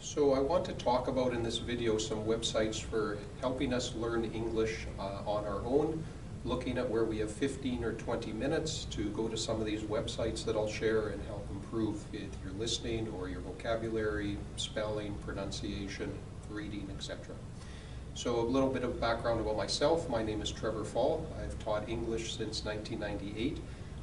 So I want to talk about in this video some websites for helping us learn English on our own, looking at where we have 15 or 20 minutes to go to some of these websites that I'll share and help improve your listening or your vocabulary, spelling, pronunciation, reading, etc. So a little bit of background about myself. My name is Trevor Fall. I've taught English since 1998.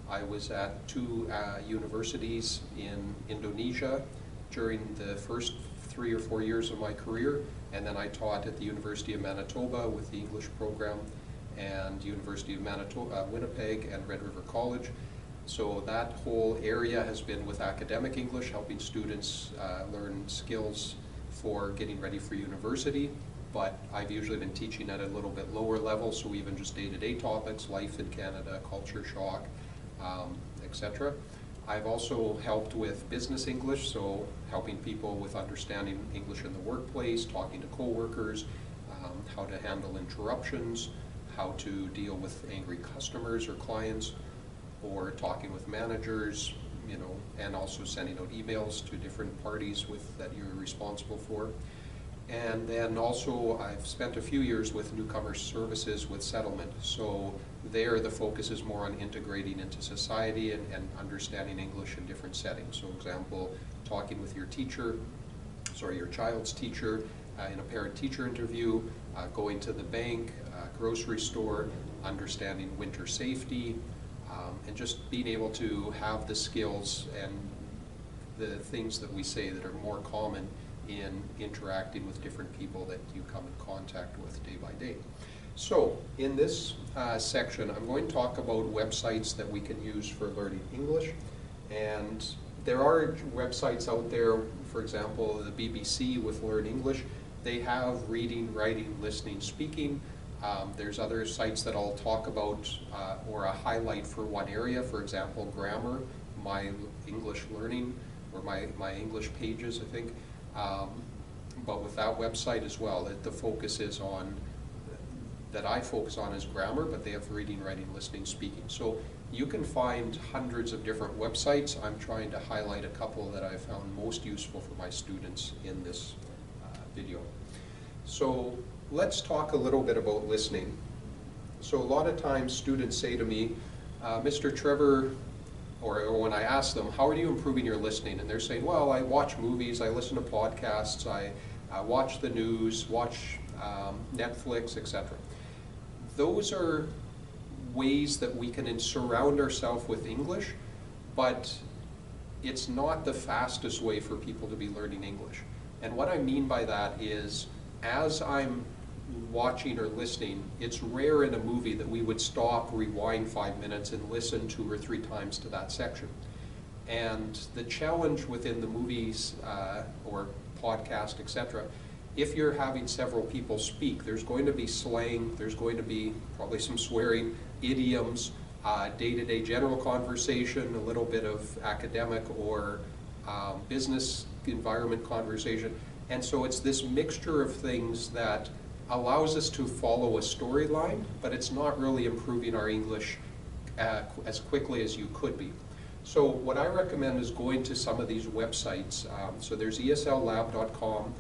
I was at two universities in Indonesia during the first 3 or 4 years of my career, and then I taught at the University of Manitoba with the English program, and University of Manitoba, Winnipeg, and Red River College. So that whole area has been with academic English, helping students learn skills for getting ready for university. But I've usually been teaching at a little bit lower level, so even just day-to-day topics, life in Canada, culture shock, etc. I've also helped with business English, so helping people with understanding English in the workplace, talking to coworkers, how to handle interruptions, how to deal with angry customers or clients, or talking with managers, and also sending out emails to different parties that you're responsible for. And then also I've spent a few years with newcomer services with settlement. So there the focus is more on integrating into society and understanding English in different settings. So example, talking with your child's teacher in a parent-teacher interview, going to the bank, grocery store, understanding winter safety, and just being able to have the skills and the things that we say that are more common in interacting with different people that you come in contact with day by day. So in this section, I'm going to talk about websites that we can use for learning English. And there are websites out there, for example, the BBC with Learn English. They have reading, writing, listening, speaking. There's other sites that I'll talk about or a highlight for one area. For example, grammar, My English Learning, or my English Pages, I think. But with that website as well, the focus is on, that I focus on is grammar, but they have reading, writing, listening, speaking. So you can find hundreds of different websites. I'm trying to highlight a couple that I found most useful for my students in this video. So let's talk a little bit about listening. So a lot of times students say to me, Mr. Trevor, or when I ask them, how are you improving your listening? And they're saying, well, I watch movies, I listen to podcasts, I watch the news, watch Netflix, etc. Those are ways that we can surround ourselves with English, but it's not the fastest way for people to be learning English. And what I mean by that is, as I'm watching or listening, it's rare in a movie that we would stop, rewind 5 minutes, and listen 2 or 3 times to that section. And the challenge within the movies or podcast, etc., if you're having several people speak, there's going to be slang, there's going to be probably some swearing, idioms, day-to-day general conversation, a little bit of academic or business environment conversation. And so it's this mixture of things that allows us to follow a storyline, but it's not really improving our English as quickly as you could be. So what I recommend is going to some of these websites. So there's ESLlab.com.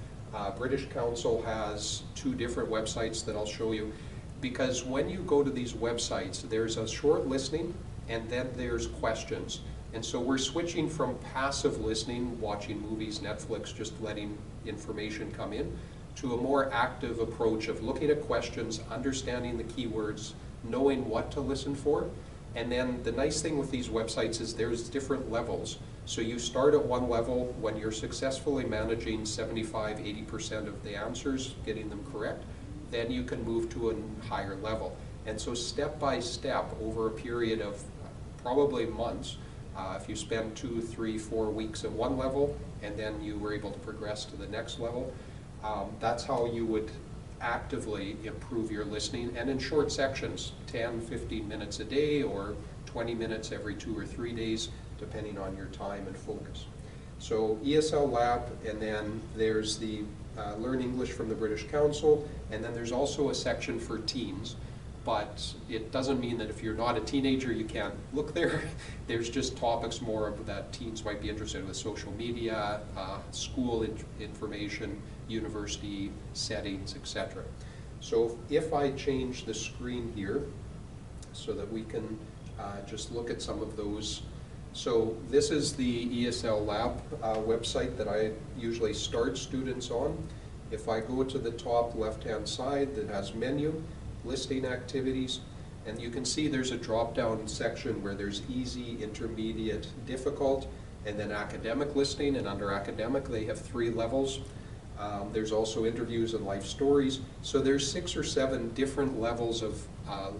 British Council has 2 different websites that I'll show you, because when you go to these websites, there's a short listening and then there's questions. And so we're switching from passive listening, watching movies, Netflix, just letting information come in, to a more active approach of looking at questions, understanding the keywords, knowing what to listen for. And then the nice thing with these websites is there's different levels. So you start at one level when you're successfully managing 75–80% of the answers, getting them correct, then you can move to a higher level. And so step by step, over a period of probably months, if you spend 2, 3, 4 weeks at one level, and then you were able to progress to the next level, that's how you would actively improve your listening, and in short sections, 10–15 minutes a day or 20 minutes every 2 or 3 days, depending on your time and focus. So ESL Lab, and then there's the Learn English from the British Council, and then there's also a section for teens. but it doesn't mean that if you're not a teenager you can't look there. There's just topics more of that teens might be interested in, with social media, school information, university settings, etc. So if I change the screen here so that we can just look at some of those. So this is the ESL Lab website that I usually start students on. If I go to the top left-hand side that has menu, listing activities, and you can see there's a drop-down section where there's easy, intermediate, difficult, and then academic listing, and under academic they have 3 levels. There's also interviews and life stories. So there's 6 or 7 different levels of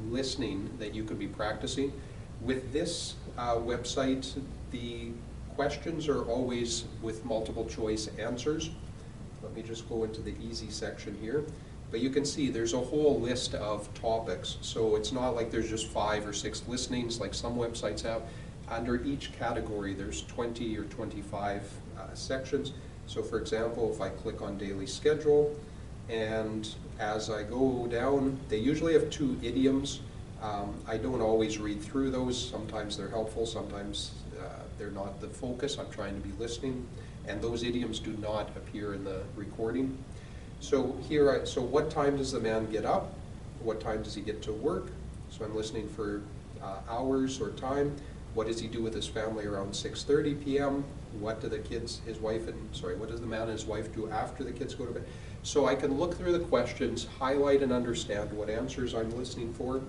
listening that you could be practicing. With this website, the questions are always with multiple choice answers. Let me just go into the easy section here. But you can see there's a whole list of topics. So it's not like there's just 5 or 6 listenings like some websites have. Under each category there's 20 or 25 sections. So for example, if I click on daily schedule, and as I go down, they usually have 2 idioms. I don't always read through those. Sometimes they're helpful, sometimes they're not the focus. I'm trying to be listening, and those idioms do not appear in the recording. So here, so what time does the man get up? What time does he get to work? So I'm listening for hours or time. What does he do with his family around 6:30 p.m.? What do the kids, his wife and, sorry, what does the man and his wife do after the kids go to bed? So I can look through the questions, highlight and understand what answers I'm listening for,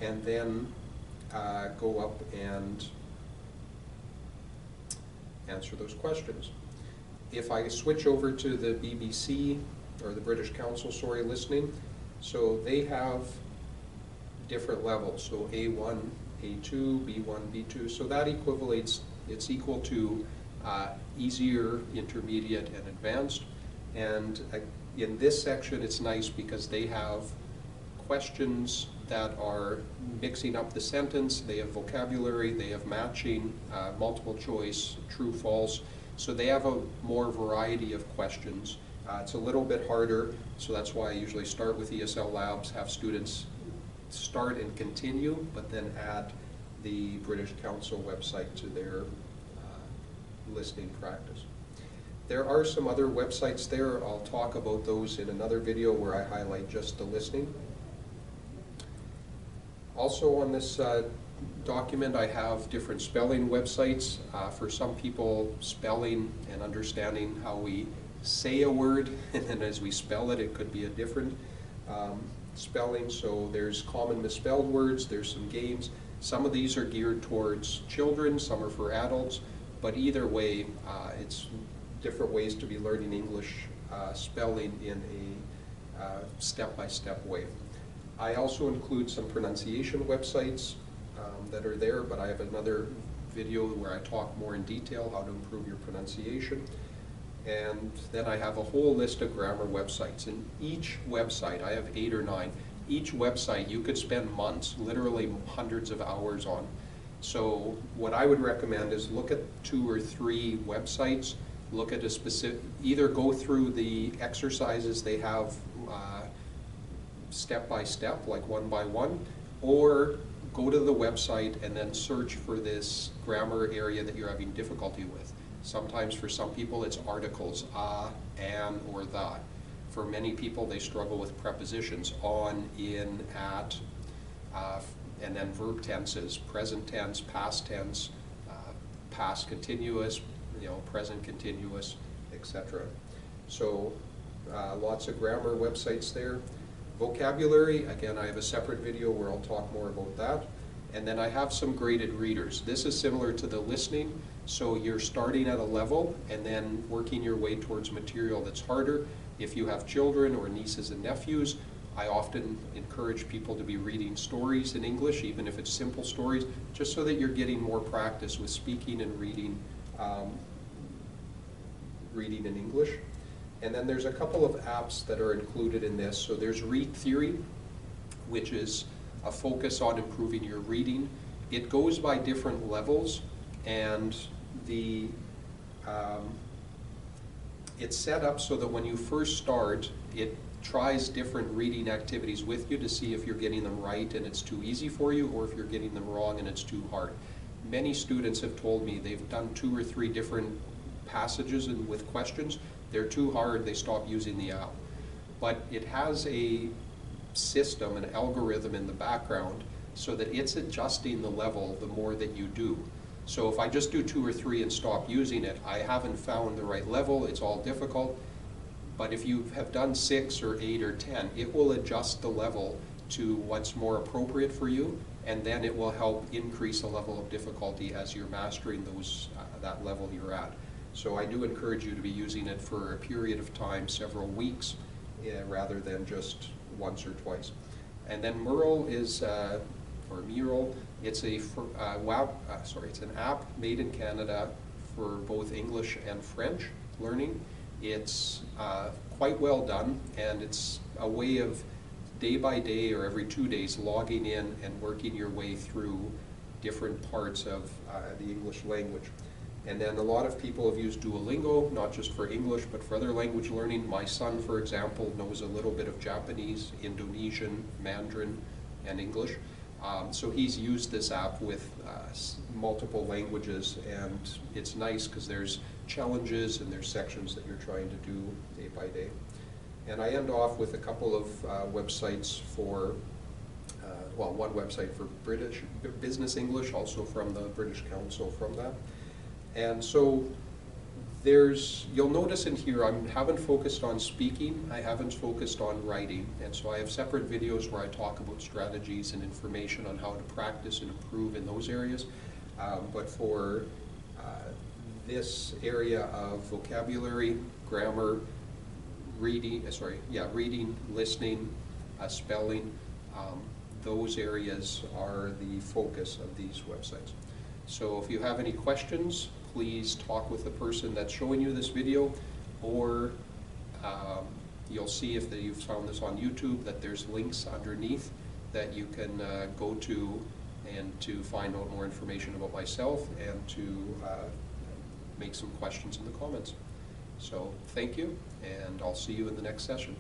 and then go up and answer those questions. If I switch over to the BBC, or the British Council, sorry, listening, so they have different levels, so A1, A2, B1, B2, so that equivalates, it's equal to easier, intermediate, and advanced. And in this section it's nice because they have questions that are mixing up the sentence, they have vocabulary, they have matching, multiple choice, true, false, so they have a more variety of questions. It's a little bit harder, so that's why I usually start with ESL Labs, have students start and continue, but then add the British Council website to their listening practice. There are some other websites there. I'll talk about those in another video where I highlight just the listening. Also on this document I have different spelling websites. For some people, spelling and understanding how we say a word, and then as we spell it, it could be a different spelling. So there's common misspelled words, there's some games. Some of these are geared towards children, some are for adults, but either way, it's different ways to be learning English spelling in a step-by-step way. I also include some pronunciation websites that are there, but I have another video where I talk more in detail how to improve your pronunciation. And then I have a whole list of grammar websites. And each website, I have 8 or 9, each website you could spend months, literally hundreds of hours on. So what I would recommend is look at 2 or 3 websites, look at a specific, either go through the exercises they have step by step, like one by one, or go to the website and then search for this grammar area that you're having difficulty with. Sometimes for some people it's articles, an, or the. For many people they struggle with prepositions, on, in, at, and then verb tenses, present tense, past tense, past continuous, present continuous, etc. So lots of grammar websites there. Vocabulary, again, I have a separate video where I'll talk more about that. And then I have some graded readers. This is similar to the listening, so you're starting at a level and then working your way towards material that's harder. If you have children or nieces and nephews, I often encourage people to be reading stories in English, even if it's simple stories, just so that you're getting more practice with speaking and reading in English. And then there's a couple of apps that are included in this. So there's Read Theory, which is a focus on improving your reading. It goes by different levels, and it's set up so that when you first start, it tries different reading activities with you to see if you're getting them right and it's too easy for you, or if you're getting them wrong and it's too hard. Many students have told me they've done 2 or 3 different passages and with questions. They're too hard, they stop using the app. But it has a system, an algorithm in the background, so that it's adjusting the level the more that you do. So if I just do 2 or 3 and stop using it, I haven't found the right level, it's all difficult. But if you have done 6 or 8 or 10, it will adjust the level to what's more appropriate for you, and then it will help increase the level of difficulty as you're mastering those that level you're at. So I do encourage you to be using it for a period of time, several weeks, rather than just once or twice. And then Mural is, or Mural, it's a it's an app made in Canada for both English and French learning. It's quite well done, and it's a way of day by day or every 2 days logging in and working your way through different parts of the English language. And then a lot of people have used Duolingo, not just for English, but for other language learning. My son, for example, knows a little bit of Japanese, Indonesian, Mandarin, and English. So he's used this app with multiple languages, and it's nice because there's challenges and there's sections that you're trying to do day by day. And I end off with a couple of websites for, well, one website for British Business English, also from the British Council from that. And so you'll notice in here I haven't focused on speaking, I haven't focused on writing, and so I have separate videos where I talk about strategies and information on how to practice and improve in those areas. But for this area of vocabulary, grammar, reading, listening, spelling, those areas are the focus of these websites. So if you have any questions, please talk with the person that's showing you this video, or you'll see if you've found this on YouTube that there's links underneath that you can go to and to find out more information about myself and to make some questions in the comments. So thank you, and I'll see you in the next session.